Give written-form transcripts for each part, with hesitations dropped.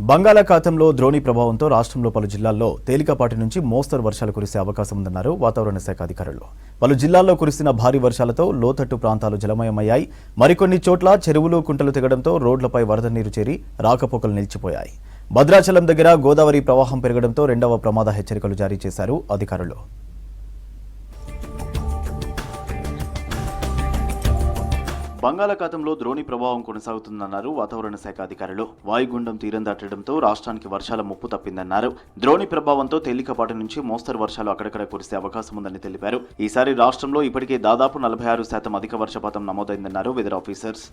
బంగాళాఖాతంలో ద్రోణి ప్రభావంతో రాష్ట్రంలో పలు జిల్లాల్లో తేలికపాటి నుంచి మోస్తరు వర్షాలు కురిసే అవకాశం ఉందన్నారు వాతావరణ శాఖ అధికారులు. పలు జిల్లాల్లో కురిసిన భారీ వర్షాలతో లోతట్టు ప్రాంతాలు జలమయమయ్యాయి. మరికొన్ని చోట్ల చెరువులు, కుంటలు తెగడంతో రోడ్లపై వరద నీరు చేరి రాకపోకలు నిలిచిపోయాయి. భద్రాచలం దగ్గర గోదావరి ప్రవాహం పెరగడంతో రెండవ ప్రమాద హెచ్చరికలు జారీ చేశారు అధికారులు. బంగాళాఖాతంలో ద్రోణి ప్రభావం కొనసాగుతుందన్నారు వాతావరణ శాఖ అధికారులు. వాయుగుండం తీరం దాటడంతో రాష్ట్రానికి వర్షాల ముప్పు తప్పిందన్నారు. ద్రోణి ప్రభావంతో తేలికపాటి నుంచి మోస్తరు వర్షాలు అక్కడక్కడ కురిసే అవకాశం ఉందని తెలిపారు. ఈసారి రాష్ట్రంలో ఇప్పటికే దాదాపు 46% అధిక వర్షపాతం నమోదైందన్నారు వెదర్ ఆఫీసర్స్.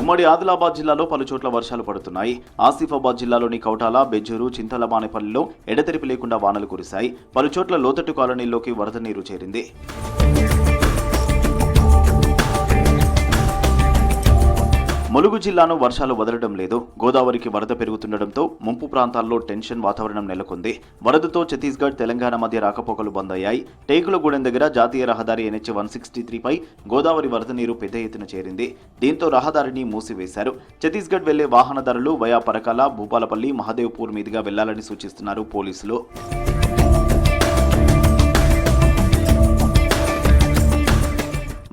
ఉమ్మడి ఆదిలాబాద్ జిల్లాలో పలు చోట్ల వర్షాలు పడుతున్నాయి. ఆసిఫాబాద్ జిల్లాలోని కౌటాల, బెజ్జూరు, చింతలమానేపల్లిలో ఎడతెరిపి లేకుండా వానలు కురిశాయి. పలు చోట్ల లోతట్టు కాలనీల్లోకి వరద నీరు చేరింది. ములుగు జిల్లాను వర్షాలు వదలడం లేదు. గోదావరికి వరద పెరుగుతుండటంతో ముంపు ప్రాంతాల్లో టెన్షన్ వాతావరణం నెలకొంది. వరదతో ఛత్తీస్గఢ్, తెలంగాణ మధ్య రాకపోకలు బంద్ అయ్యాయి. టేకులగూడెం దగ్గర జాతీయ రహదారి NH 163పై గోదావరి వరద నీరు పెద్ద ఎత్తున చేరింది. దీంతో రహదారిని మూసివేశారు. ఛత్తీస్గఢ్ వెళ్లే వాహనదారులు వయా పరకాల, భూపాలపల్లి, మహదేవ్పూర్ మీదుగా వెళ్లాలని సూచిస్తున్నారు పోలీసులు.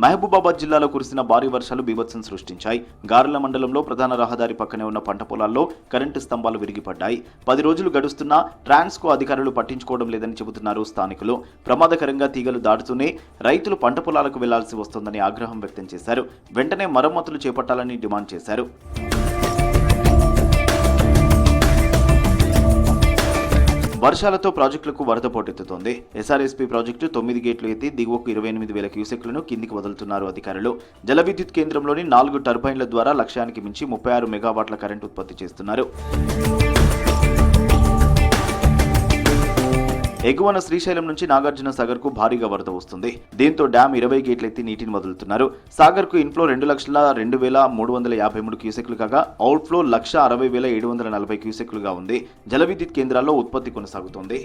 మహబూబాబాద్ జిల్లాలో కురిసిన భారీ వర్షాలు బీభత్సం సృష్టించాయి. గారెల మండలంలో ప్రధాన రహదారి పక్కనే ఉన్న పంట పొలాల్లో కరెంటు స్తంభాలు విరిగిపడ్డాయి. 10 రోజులు గడుస్తున్నా ట్రాన్స్కో అధికారులు పట్టించుకోవడం లేదని చెబుతున్నారు స్థానికులు. ప్రమాదకరంగా తీగలు దాటుతూనే రైతులు పంట పొలాలకు వెళ్లాల్సి వస్తోందని ఆగ్రహం వ్యక్తం చేశారు. వెంటనే మరమ్మతులు చేపట్టాలని డిమాండ్ చేశారు. వర్షాలతో ప్రాజెక్టులకు వరద పోటెత్తుతోంది. SRSP ప్రాజెక్టు 9 గేట్లు ఎత్తి దిగువకు 28,000 క్యూసెక్లను కిందికి వదులుతున్నారు అధికారులు. జల విద్యుత్ కేంద్రంలోని 4 టర్బైన్ల ద్వారా లక్ష్యానికి మించి 36 మెగావాట్ల కరెంటు ఉత్పత్తి చేస్తున్నారు. ఎగువన శ్రీశైలం నుంచి నాగార్జున సాగర్ కు భారీగా వరద వస్తుంది. దీంతో డ్యాం 20 గేట్లు ఎత్తి నీటిని వదులుతున్నారు. సాగర్ కు ఇన్ఫ్లో 2,02,353 క్యూసెక్లు కాగా అవుట్ఫ్లో 1,60,740 క్యూసెక్లుగా ఉంది. జల విద్యుత్ కేంద్రాల్లో ఉత్పత్తి కొనసాగుతోంది.